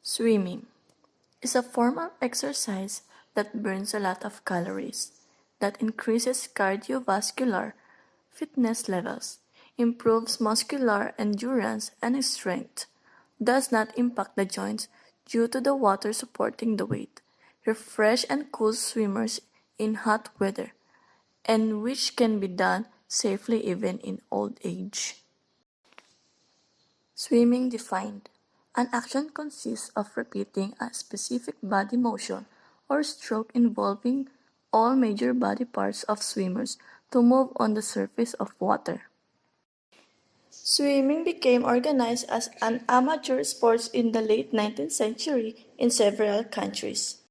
Swimming is a form of exercise that burns a lot of calories, that increases cardiovascular fitness levels, improves muscular endurance and strength, does not impact the joints due to the water supporting the weight, refresh and cools swimmers in hot weather, and which can be done safely even in old age. Swimming defined. An action consists of repeating a specific body motion or stroke involving all major body parts of swimmers to move on the surface of water. Swimming became organized as an amateur sport in the late 19th century in several countries.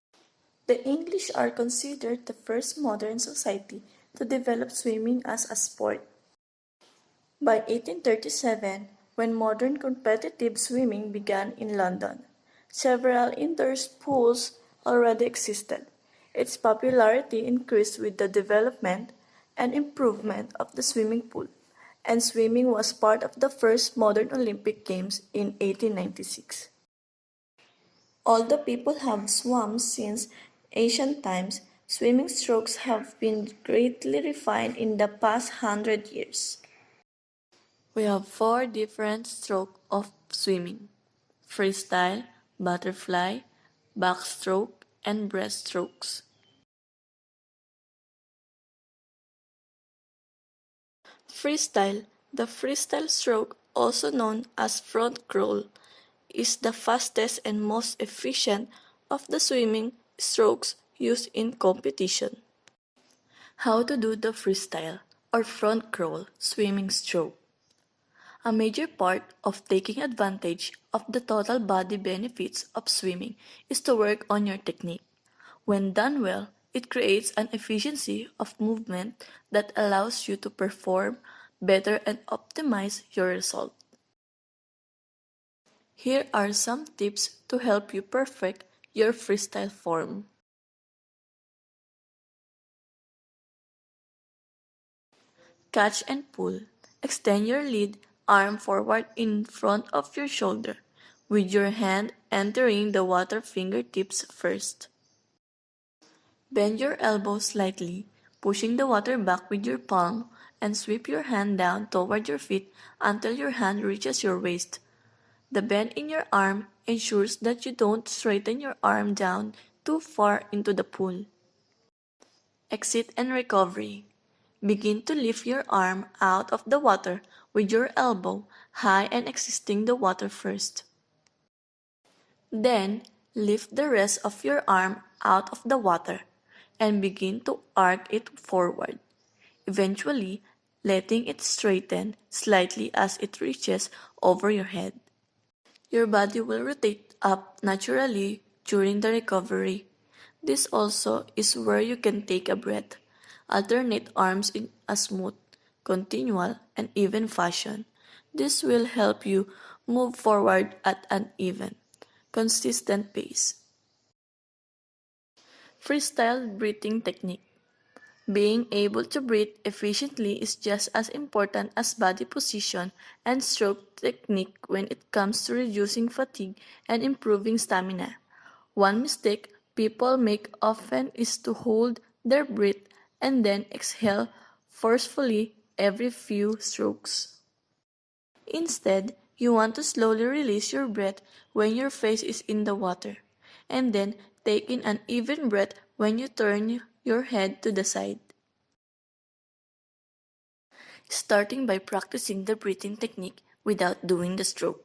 The English are considered the first modern society to develop swimming as a sport. By 1837, when modern competitive swimming began in London, several indoor pools already existed. Its popularity increased with the development and improvement of the swimming pool, and swimming was part of the first modern Olympic Games in 1896. Although people have swum since ancient times, swimming strokes have been greatly refined in the past 100 years. We have four different strokes of swimming: freestyle, butterfly, backstroke, and breaststrokes. Freestyle, the freestyle stroke, also known as front crawl, is the fastest and most efficient of the swimming strokes used in competition. How to do the freestyle or front crawl swimming stroke. A major part of taking advantage of the total body benefits of swimming is to work on your technique. When done well, it creates an efficiency of movement that allows you to perform better and optimize your result. Here are some tips to help you perfect your freestyle form. Catch and pull. Extend your lead arm forward in front of your shoulder, with your hand entering the water fingertips first. Bend your elbow slightly, pushing the water back with your palm, and sweep your hand down toward your feet until your hand reaches your waist. The bend in your arm ensures that you don't straighten your arm down too far into the pool. Exit and recovery. Begin to lift your arm out of the water with your elbow high and exiting the water first. Then, lift the rest of your arm out of the water and begin to arc it forward, eventually letting it straighten slightly as it reaches over your head. Your body will rotate up naturally during the recovery. This also is where you can take a breath. Alternate arms in a smooth, continual, and even fashion. This will help you move forward at an even, consistent pace. Freestyle breathing technique. Being able to breathe efficiently is just as important as body position and stroke technique when it comes to reducing fatigue and improving stamina. One mistake people make often is to hold their breath and then exhale forcefully every few strokes. Instead, you want to slowly release your breath when your face is in the water, and then take in an even breath when you turn your head to the side. Starting by practicing the breathing technique without doing the stroke.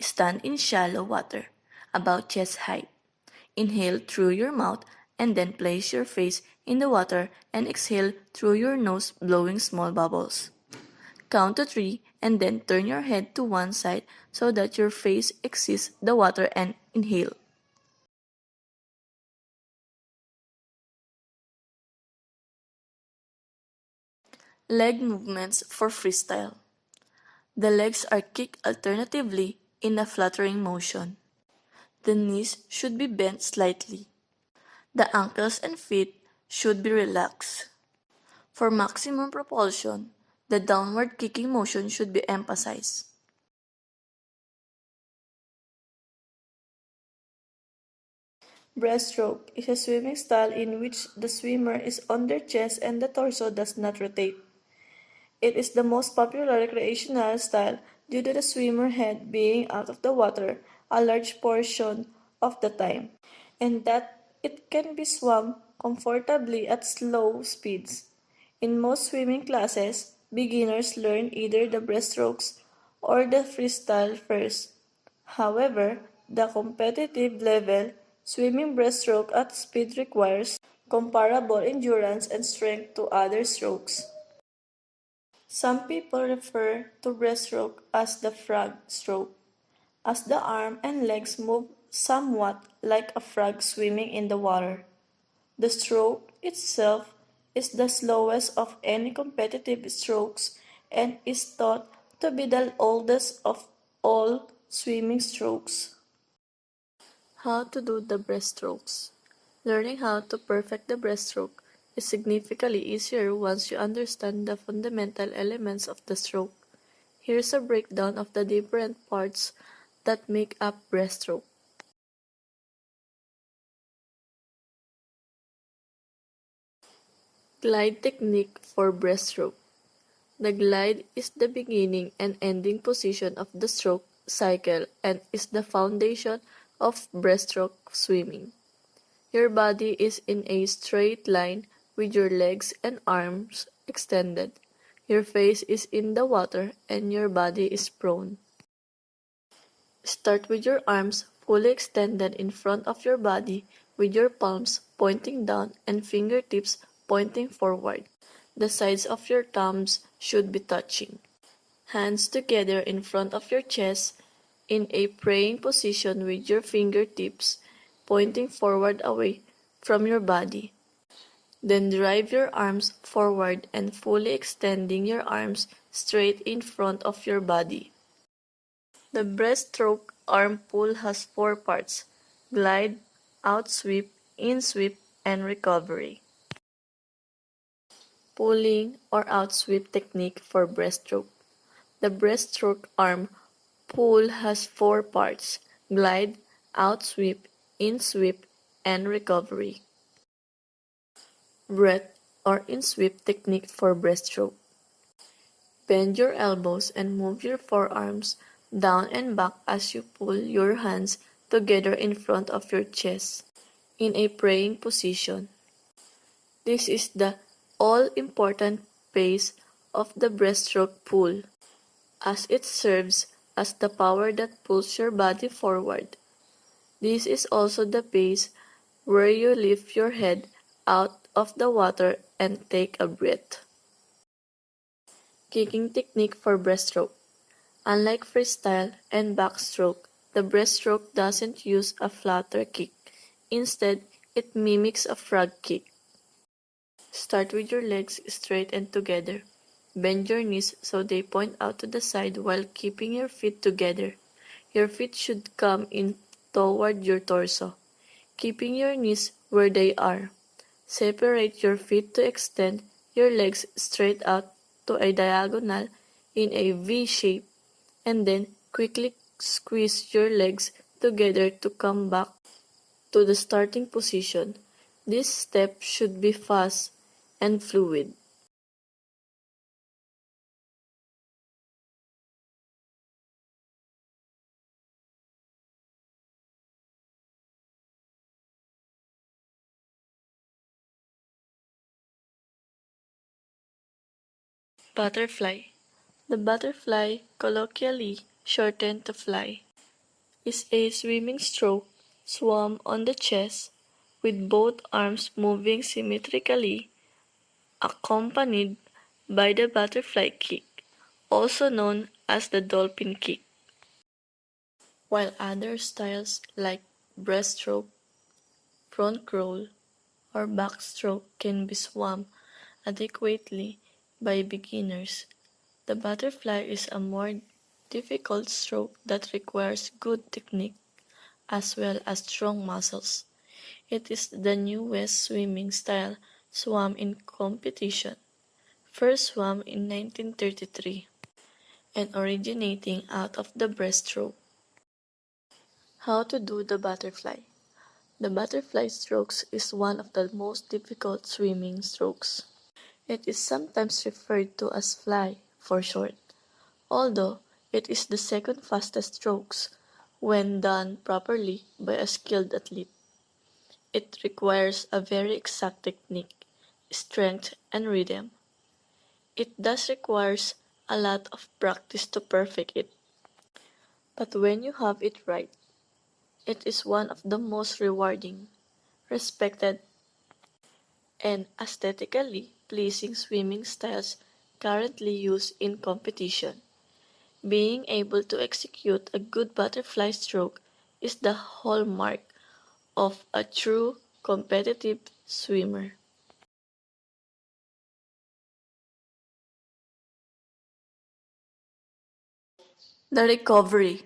Stand in shallow water, about chest height. Inhale through your mouth and then place your face in the water and exhale through your nose, blowing small bubbles. Count to 3 and then turn your head to one side so that your face exits the water and inhale. Leg movements for freestyle. The legs are kicked alternatively in a fluttering motion. The knees should be bent slightly. The ankles and feet should be relaxed. For maximum propulsion, the downward kicking motion should be emphasized. Breaststroke is a swimming style in which the swimmer is on their chest and the torso does not rotate. It is the most popular recreational style due to the swimmer head being out of the water a large portion of the time, and that it can be swum comfortably at slow speeds. In most swimming classes, beginners learn either the breaststrokes or the freestyle first. However, the competitive level, swimming breaststroke at speed requires comparable endurance and strength to other strokes. Some people refer to breaststroke as the frog stroke, as the arm and legs move somewhat like a frog swimming in the water. The stroke itself is the slowest of any competitive strokes and is thought to be the oldest of all swimming strokes. How to do the breaststrokes. Learning how to perfect the breaststroke is significantly easier once you understand the fundamental elements of the stroke. Here's a breakdown of the different parts that make up breaststroke. Glide technique for breaststroke. The glide is the beginning and ending position of the stroke cycle and is the foundation of breaststroke swimming. Your body is in a straight line with your legs and arms extended. Your face is in the water and your body is prone. Start with your arms fully extended in front of your body with your palms pointing down and fingertips pointing forward. The sides of your thumbs should be touching. Hands together in front of your chest in a praying position with your fingertips pointing forward away from your body. Then drive your arms forward and fully extending your arms straight in front of your body. The breaststroke arm pull has four parts: glide, outsweep, insweep, and recovery. Pulling or outsweep technique for breaststroke. The breaststroke arm pull has four parts: glide, outsweep, insweep, and recovery. Breath or insweep technique for breaststroke. Bend your elbows and move your forearms down and back as you pull your hands together in front of your chest in a praying position. This is the all-important base of the breaststroke pull, as it serves as the power that pulls your body forward. This is also the base where you lift your head out of the water and take a breath. Kicking technique for breaststroke. Unlike freestyle and backstroke, the breaststroke doesn't use a flutter kick. Instead, it mimics a frog kick. Start with your legs straight and together. Bend your knees so they point out to the side while keeping your feet together. Your feet should come in toward your torso, keeping your knees where they are. Separate your feet to extend your legs straight out to a diagonal in a V shape, and then quickly squeeze your legs together to come back to the starting position. This step should be fast and fluid. Butterfly. The butterfly, colloquially shortened to fly, is a swimming stroke swum on the chest with both arms moving symmetrically, accompanied by the butterfly kick, also known as the dolphin kick. While other styles like breaststroke, front crawl, or backstroke can be swum adequately by beginners, the butterfly is a more difficult stroke that requires good technique as well as strong muscles. It is the newest swimming style swum in competition, first swum in 1933, and originating out of the breaststroke. How to do the butterfly. The butterfly strokes is one of the most difficult swimming strokes. It is sometimes referred to as fly for short, although it is the second fastest strokes when done properly by a skilled athlete. It requires a very exact technique, strength, and rhythm. It thus requires a lot of practice to perfect it. But when you have it right, it is one of the most rewarding, respected, and aesthetically pleasing swimming styles currently used in competition. Being able to execute a good butterfly stroke is the hallmark of a true competitive swimmer. The recovery.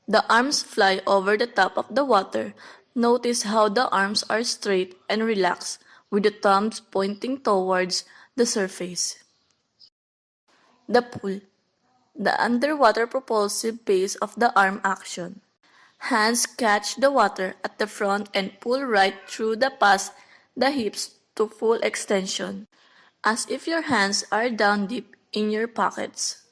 The arms fly over the top of the water. Notice how the arms are straight and relaxed, with the thumbs pointing towards the surface. The pull. The underwater propulsive base of the arm action. Hands catch the water at the front and pull right through the past the hips to full extension, as if your hands are down deep in your pockets.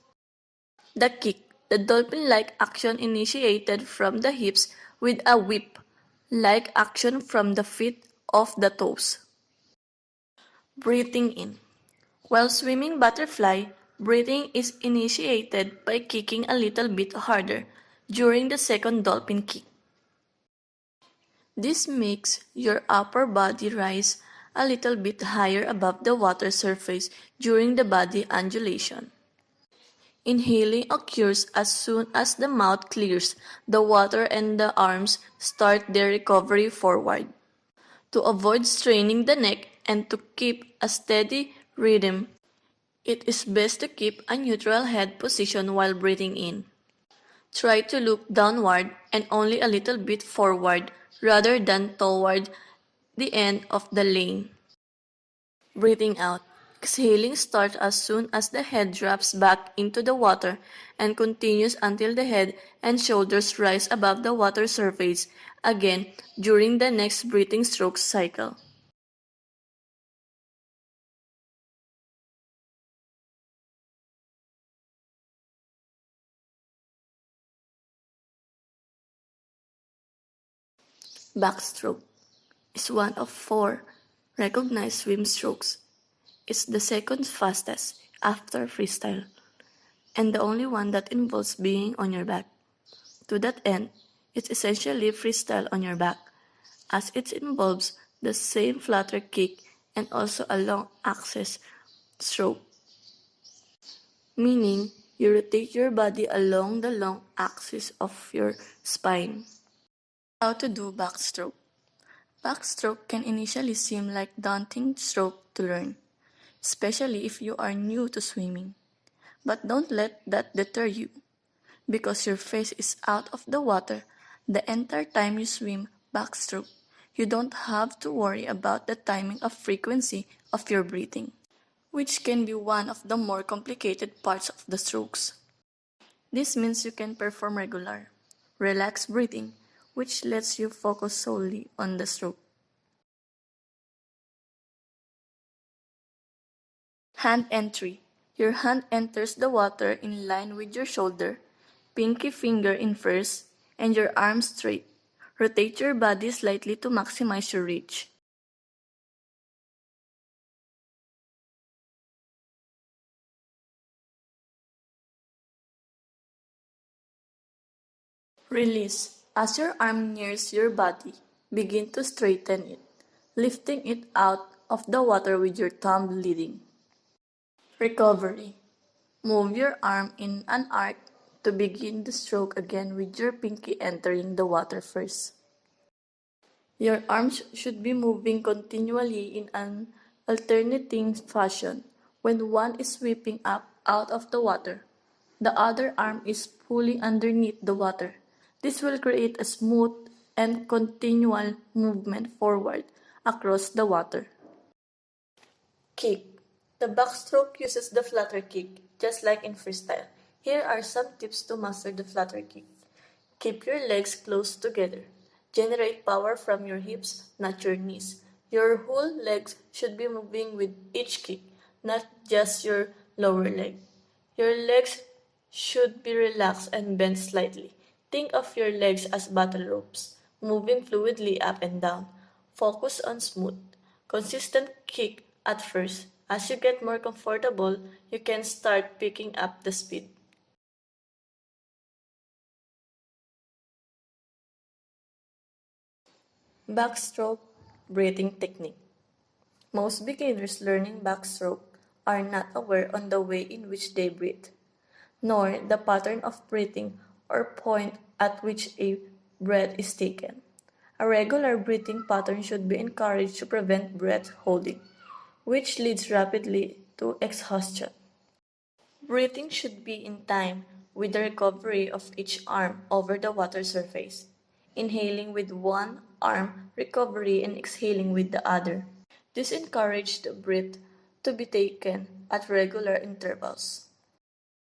The kick, the dolphin-like action initiated from the hips with a whip-like action from the feet off the toes. Breathing in. While swimming butterfly, breathing is initiated by kicking a little bit harder during the second dolphin kick. This makes your upper body rise a little bit higher above the water surface during the body undulation. Inhaling occurs as soon as the mouth clears the water and the arms start their recovery forward. To avoid straining the neck and to keep a steady rhythm, it is best to keep a neutral head position while breathing in. Try to look downward and only a little bit forward rather than toward the end of the lane. Breathing out. Exhaling starts as soon as the head drops back into the water and continues until the head and shoulders rise above the water surface again during the next breathing stroke cycle. Backstroke is one of four recognized swim strokes. It's the second fastest after freestyle and the only one that involves being on your back. To that end, it's essentially freestyle on your back, as it involves the same flutter kick and also a long axis stroke, meaning you rotate your body along the long axis of your spine. How to do backstroke. Backstroke can initially seem like daunting stroke to learn, especially if you are new to swimming. But don't let that deter you, because your face is out of the water the entire time you swim backstroke. You don't have to worry about the timing or frequency of your breathing, which can be one of the more complicated parts of the strokes. This means you can perform regular, relaxed breathing, which lets you focus solely on the stroke. Hand entry. Your hand enters the water in line with your shoulder, pinky finger in first, and your arm straight. Rotate your body slightly to maximize your reach. Release. As your arm nears your body, begin to straighten it, lifting it out of the water with your thumb leading. Recovery. Move your arm in an arc to begin the stroke again with your pinky entering the water first. Your arms should be moving continually in an alternating fashion. When one is sweeping up out of the water, the other arm is pulling underneath the water. This will create a smooth and continual movement forward across the water. Kick. The backstroke uses the flutter kick, just like in freestyle. Here are some tips to master the flutter kick. Keep your legs close together. Generate power from your hips, not your knees. Your whole legs should be moving with each kick, not just your lower leg. Your legs should be relaxed and bent slightly. Think of your legs as battle ropes, moving fluidly up and down. Focus on smooth, consistent kick at first. As you get more comfortable, you can start picking up the speed. Backstroke breathing technique. Most beginners learning backstroke are not aware on the way in which they breathe, nor the pattern of breathing or point at which a breath is taken. A regular breathing pattern should be encouraged to prevent breath holding, which leads rapidly to exhaustion. Breathing should be in time with the recovery of each arm over the water surface, inhaling with one arm recovery and exhaling with the other. This encouraged the breath to be taken at regular intervals.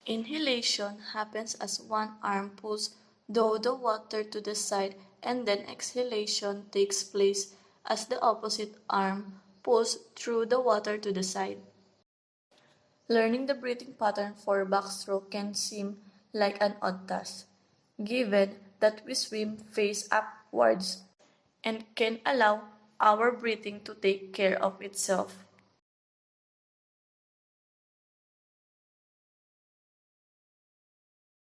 Inhalation happens as one arm pulls through the water to the side, and then exhalation takes place as the opposite arm pulls through the water to the side. Learning the breathing pattern for backstroke can seem like an odd task, given that we swim face upwards and can allow our breathing to take care of itself.